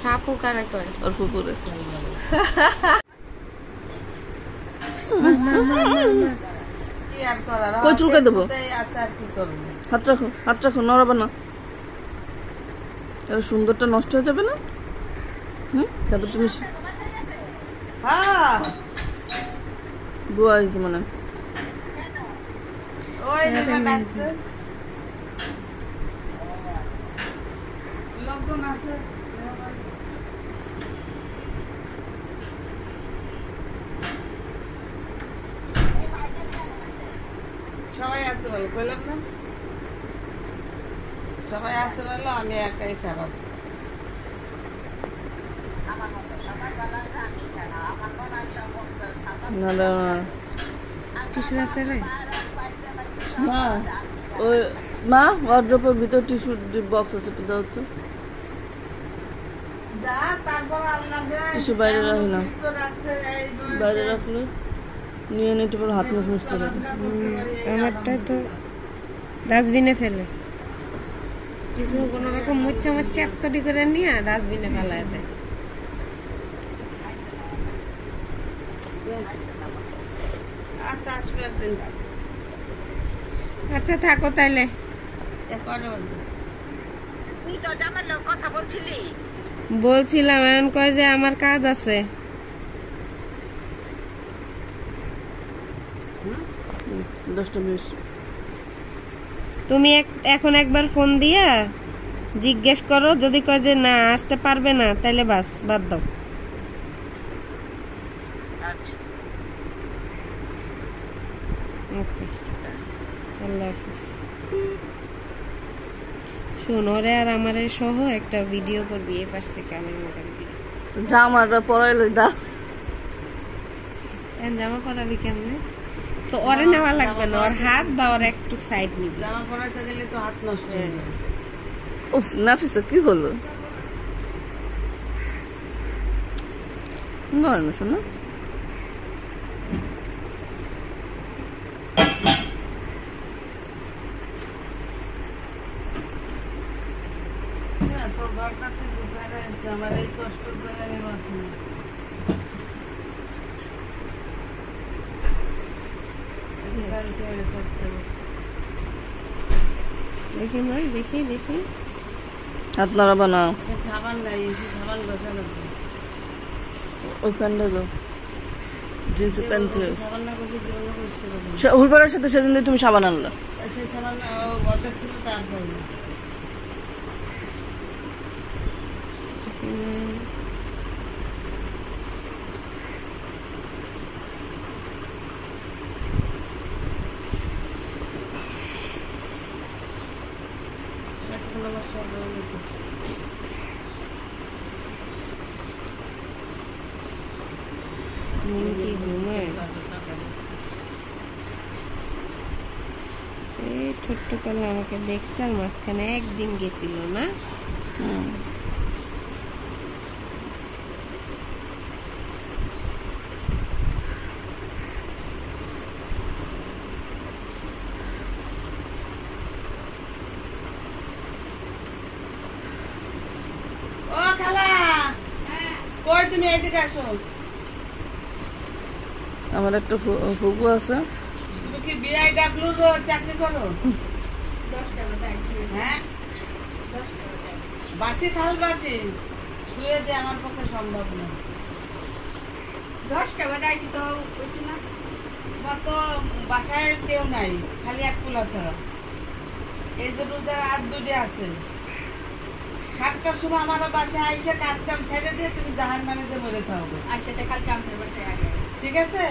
ফাপু কারা কয় ওর ফুপুরে কই চুলকে দেবো হাত রাখো নড়াবে না সুন্দরটা নষ্ট হয়ে যাবে না তারপর তুমি বুয়া হয়েছে মানে সবাই আছে বলো বললাম না সবাই আছে বললো আমি একাই খারাপ টিস্যু আছে রে মা ওয়ার্ড্রপের ভিতর টিস্যু বক্স আছে একটু দাও তো টিস্যু বাইরে রাখি না বাইরে রাখলে নিয়ে নিতে পারো হাত মুখ মুছতে পারো আমারটা তো ডাস্টবিনে ফেলে কিছু কোনো রকম মুচ্ছা এত্তটি করে নিয়ে ডাস্টবিনে ফেলায় দেয় আচ্ছা থাকো তাইলে বলছিলাম এখন কয় যে আমার কাজ আছে তুমি এখন একবার ফোন দিয়া জিজ্ঞেস করো যদি কয় যে না আসতে পারবে না তাইলে বাস বাদ দাও ওকে আল্লাহ হাফিজ শোন ওরে আর আমার সহ একটা ভিডিও করবি এই পাশ থেকে আমার মোবাইল দিয়ে জামাটা পরাই লই দা জামা পরাবি কেমনে তো ওরে নেওয়া লাগবে না ওর হাত বা ওর একটু সাইড নিবি জামা পরাতে গেলে তো হাত নষ্ট হয়ে যাবে উফ নাফিসা কি হলো নয় না শোনো আমার এই কষ্ট আমি বাঁচি দেখি মা দেখি হাত নাড়াবা না সাবান নাই সাবান বসানো ওই প্যান্টটা দাও জিন্সের প্যান্ট সাবান না করলে জীবন পরিষ্কার হবে হুলপাড়ার সাথে সেদিন দিয়ে তুমি সাবান আনলা সেই সাবান অর্ধেক ছিল তারপর ছোট্ট কালে আমাকে দেখছে আর মাঝখানে একদিন গেছিল না তুমি এদিকে আসো আমার একটা ফুপু আছে তুমি কি বিআইডব্লিউ চাকরি করো 10 টাকা দাইছি হ্যাঁ 10 টাকা দাই বাসি থাল বাটি ধুয়ে দে আমার পক্ষে সম্ভব না 10 টাকা দাইছি তো কইছি না তোমার তো বাসায় কেউ নাই খালি এক কুলা ছাড়া এই যে রোজার আর দুটো আছে 7টার সময় আমার বাসায় আইসা কাজ কাম ছেড়ে দিয়ে তুমি জাহান্নামে যে মরে থাকবে আচ্ছা তে কালকে আমার বাসায় আগে ঠিক আছে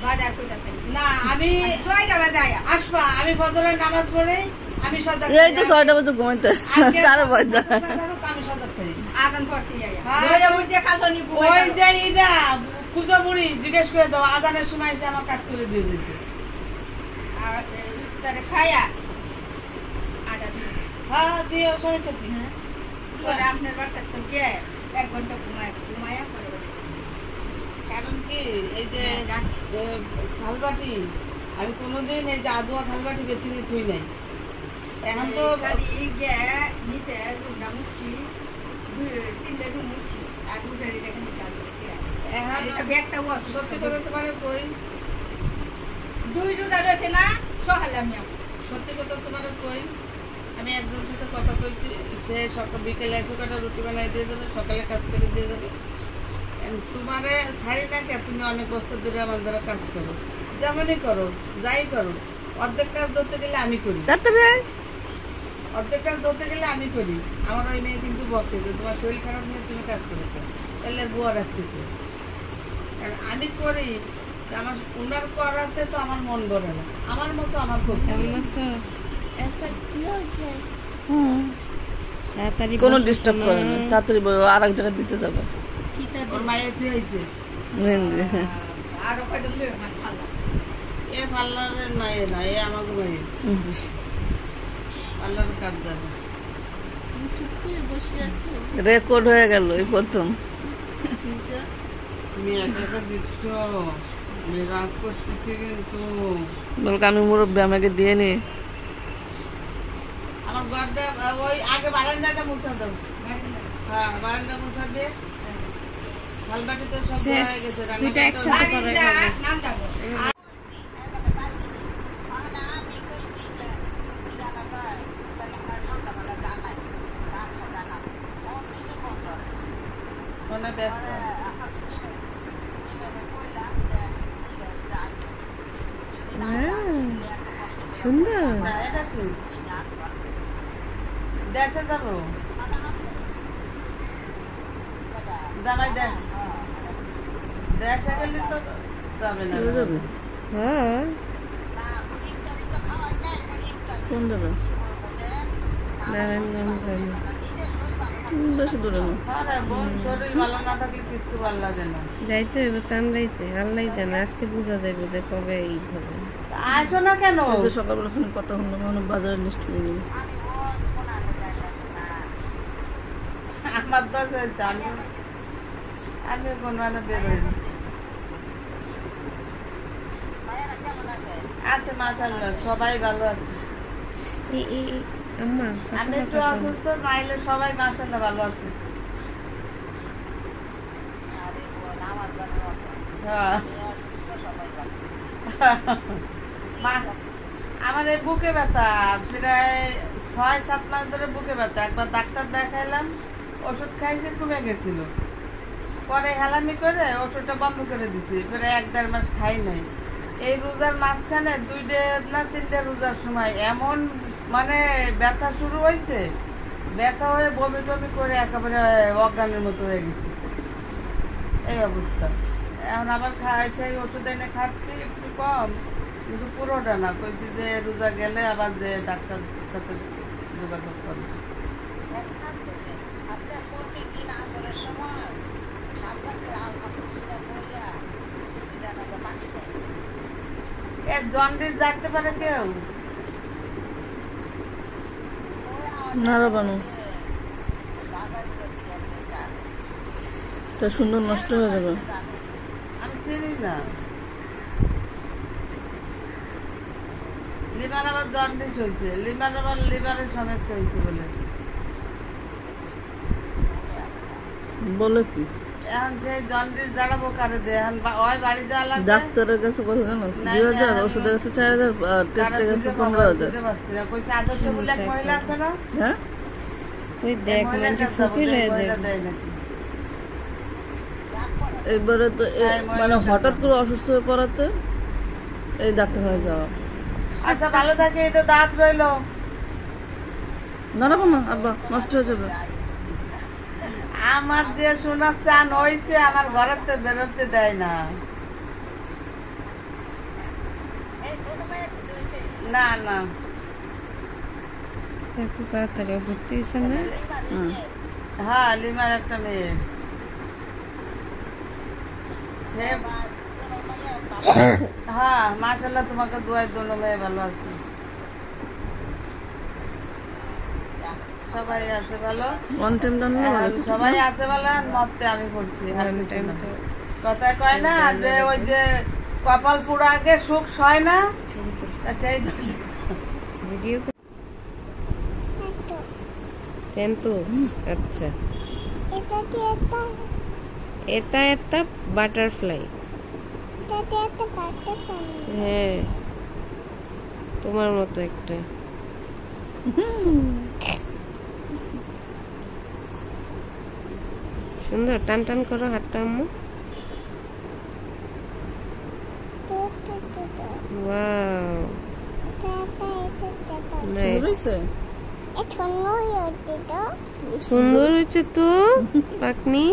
বাজার কইতাতে না আমি 6টা বাজে আসবা আমি ফজরের নামাজ পড়ে আমি সজাগ এই তো 6টা বাজে ঘুমাইতে কারো বাজে আমি সজাগ করি আজান পড়তে যাই ওই উঠে কালনি ঘুমাই ওই যে ইডা পূজা বুড়ি জিজ্ঞেস করে দাও আজানের সময় এসে আমার কাজ করে দিয়ে দিতে আর ইস্তারে খায়া আটা হ্যাঁ দিও সমস্যা কি হ্যাঁ করে আপনার বাসা তো গিয়ে 1 ঘন্টা ঘুমায়া করে কারণ কি এই যে থালবাটি আমি কোনোদিন এই যে আদুয়া থালবাটি বেশি নিয়ে থুই নাই এখন তো খালি নিচে মুছি তিনটা রুম উঠছি আর উঠার এটা এখানে চালু এখন এটা ব্যাগটা ওয়াশ সত্যি কথা তোমার কই, দুই জুতা রয়েছে না সহালাম আমি সত্যি কথা তোমার কই, আমি একজনের সাথে কথা কইছি, সে সকাল বিকেলে 100 কাটা রুটি বানাই দিয়ে যাবে, সকালে কাজ করে দিয়ে যাবে। তোমারে ছাড়ি না কে, তুমি অনেক বছর ধরে আমার দ্বারা কাজ করো, যেমনই করো যাই করো, অর্ধেক কাজ ধরতে গেলে আমি করি, অর্ধেক কাজ ধরতে গেলে আমি করি। আমার ওই মেয়ে কিন্তু বকে যে তোমার শরীর খারাপ নিয়ে তুমি কাজ করো, তাহলে বুয়া রাখছি তো, কারণ আমি করি। আমার উনার করাতে তো আমার মন ভরে না, আমার মতো আমার ক্ষতি। তাড়াতাড়ি কোনো বসো ডিস্টার্ব সোনা। করে না, তাড়াতাড়ি আর এক জায়গায় দিতে যাবে। ওর মায়ের কি হয়েছে? মেহেন্দি। আরো কয়জন লোক আমার ভালো এ পার্লারের মায়ের না, এ আমাকে মায়ের পার্লারের কাজ যাবে। রেকর্ড হয়ে গেল এই প্রথম। তুমি একা একা দিচ্ছ, আমি রাগ করতেছি কিন্তু। বলকে আমি মুরব্বী, আমাকে দিয়ে নি। আমার ঘরটা ওই আগে বারান্দাটা মুছা দাও। হ্যাঁ, বারান্দা মুছা দিয়ে থালবাটি তো সব শেষ, হয়ে গেছে। দুইটা একসাথে করে খাবো। নাম দাও মনে ব্যস্ত। সুন্দর। না, এটা ঠিক। দেশে যাবো, জামাই দেশে গেলে তো যাবে না। হ্যাঁ কোন যাবে? নারায়ণগঞ্জ যাবো। বেশি দূরে না। শরীর ভালো না থাকলে কিচ্ছু ভালো লাগে না। যাইতে হইব চান্দাইতে, আল্লাহ জানে আজকে বোঝা যাবে যে কবে ঈদ হবে। আসো না কেন? সকালবেলা ফোনে কথা হলো, মানে বাজারে লিস্ট করে নিবি। আমার দোষ হয়েছে, আমি কোনো বেরোইনি। আছে মাশাআল্লাহ, সবাই ভালো আছে। আম্মা আমি একটু অসুস্থ, নাইলে সবাই মাশাআল্লাহ ভালো আছে। আমার এই বুকে ব্যথা প্রায় 6-7 মাস ধরে বুকে ব্যথা। একবার ডাক্তার দেখাইলাম, ওষুধ খাইছে, কমে গেছিল। পরে হেলামি করে ওষুধটা বন্ধ করে দিছি, পরে 1-1.5 মাস খাই নাই। এই রোজার মাঝখানে 2 না 3 রোজার সময় এমন মানে ব্যথা শুরু হয়েছে, ব্যথা হয়ে বমি টমি করে একেবারে অজ্ঞানের মতো হয়ে গেছি, এই অবস্থা। এখন আবার সেই ওষুধ এনে খাচ্ছি, একটু কম, কিন্তু পুরোটা না। কইছি যে রোজা গেলে আবার যে ডাক্তার সাথে যোগাযোগ করবে। এর জন্ডিস জাগতে পারে কেউ? না রে বানু, তা সুন্দর নষ্ট হয়ে যাবে। আমি চিনি না। লিভার আবার জন্ডিস হয়েছে, লিভার আবার লিভারের সমস্যা হয়েছে বলে কি? এখন সেই জন্ডিস জানাবো কারে দে? এখন ওই বাড়ি যাওয়া লাগবে। ডাক্তারের কাছে কত জানো? 2000, ওষুধের কাছে 4000, টেস্টের কাছে 15,000। কইছে আদর্শ বলে এক মহিলা আছে না? হ্যাঁ, ওই দেখ মানে ফকির হয়ে যাবে। এবারে তো মানে হঠাৎ করে অসুস্থ হয়ে পড়াতে এই ডাক্তার হয়ে যাওয়া। আচ্ছা ভালো থাকে, এই তো দাঁত রইলো। দাঁড়াবো না আব্বা, নষ্ট হয়ে যাবে। আমার যে সোনার চান হয়েছে, আমার ঘরের তো বেরোতে দেয় না। না না, এত তাড়াতাড়ি ভর্তি হয়েছে না? হ্যাঁ, লিমার একটা মেয়ে, সে হ্যাঁ মাশাআল্লাহ, তোমাকে দোয়াই দোনো মেয়ে ভালো আছে, সবাই আছে ভালো। সবাই আছে ভালো, মতে আমি করছি। কথা কয় না যে ওই যে কপাল পুরো আগে সুখ সয় না, তা সেই ভিডিও তো আচ্ছা। এটা একটা বাটারফ্লাই। হ্যাঁ, তোমার মতো একটা। সুন্দর, টান টান করো হাতটা আম্মু। Wow, nice. সুন্দর হয়েছে তো পাকনি।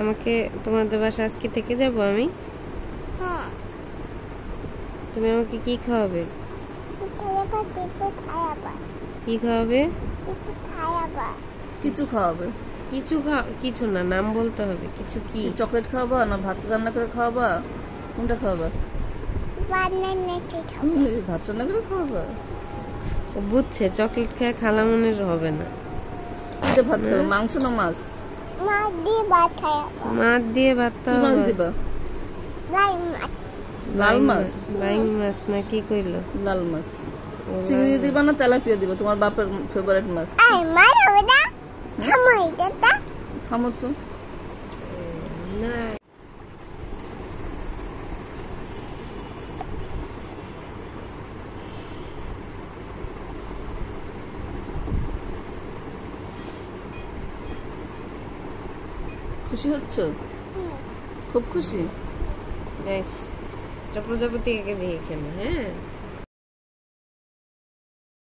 আমাকে তোমাদের বাসা আজকে থেকে যাব আমি। তুমি আমাকে কি খাওয়াবে? কি খাওয়াবে? কিছু খাওয়াবে? কিছু না, নাম বলতে হবে। কিছু কি? চকলেট খাওয়াবা না ভাত রান্না করে খাওয়াবা? কোনটা খাওয়াবা? ভাত রান্না করে খাওয়াবা? ও বুঝছে, চকলেট খেয়ে খালামনির হবে না। ভাত খাবে? মাংস না মাছ? মাছ দিয়ে ভাত। কি মাছ দিবা? লাল মাছ? বাইং মাছ না কি কইলো? লাল মাছ। চিংড়ি দিবা না তেলাপিয়া দিবা? তোমার বাপের ফেভারিট মাছ। থামো তো। না, খুশি হচ্ছ? খুব খুশি? প্রজাপতি একে দিয়ে খেলে। হ্যাঁ,